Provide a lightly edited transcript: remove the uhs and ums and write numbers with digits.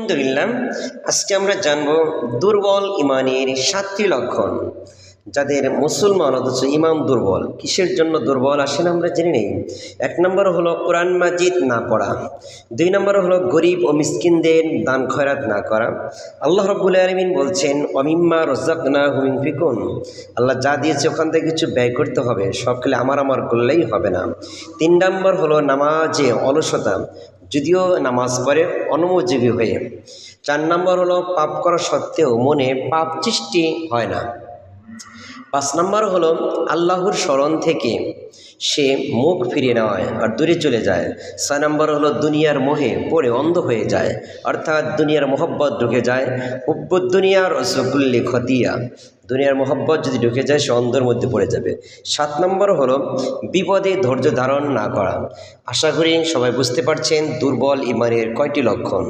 আলহামদুলিল্লাহ, আজকে আমরা জানব দুর্বল ইমানের 7টি লক্ষণ। যাদের মুসলমান অথচ ইমান দুর্বল, কিসের জন্য দুর্বল আসেন আমরা জেনে নেই। 1 নম্বর হলো কোরআন মাজিদ না পড়া। 2 নম্বর হলো গরিব ও মিসকিনদের দান খয়রাত না করা। আল্লাহ রাব্বুল আলামিন বলছেন ওয়ামিম্মা রাযাকনাহুম ইউনফিকুন, আল্লাহ যা দিয়েছে ওখান থেকে কিছু ব্যয় করতে হবে, সব খেলে আমার করলেই হবে না। 3 নম্বর হলো নামাজে অলসতা, যদিও নামাজ পড়ে অনমনোযোগী হয়ে। 4 নম্বর হলো পাপ করা সত্ত্বেও মনে পাপ সৃষ্টি হয় না। 5 নম্বর হলো আল্লাহর স্মরণ থেকে সে মুখ ফিরিয়ে নেওয়ায় আর দূরে চলে যায়। 6 নম্বর হলো দুনিয়ার মোহে পড়ে অন্ধ হয়ে যায়, অর্থাৎ দুনিয়ার মোহব্বত ঢুকে যায়। হুব্বুদ দুনিয়ার রসকুল্লি খতিয়া, দুনিয়ার মোহব্বত যদি ঢুকে যায় সে অন্ধের মধ্যে পড়ে যাবে। 7 নম্বর হলো বিপদে ধৈর্য ধারণ না করা। আশা করি সবাই বুঝতে পারছেন দুর্বল ইমানের কয়টি লক্ষণ।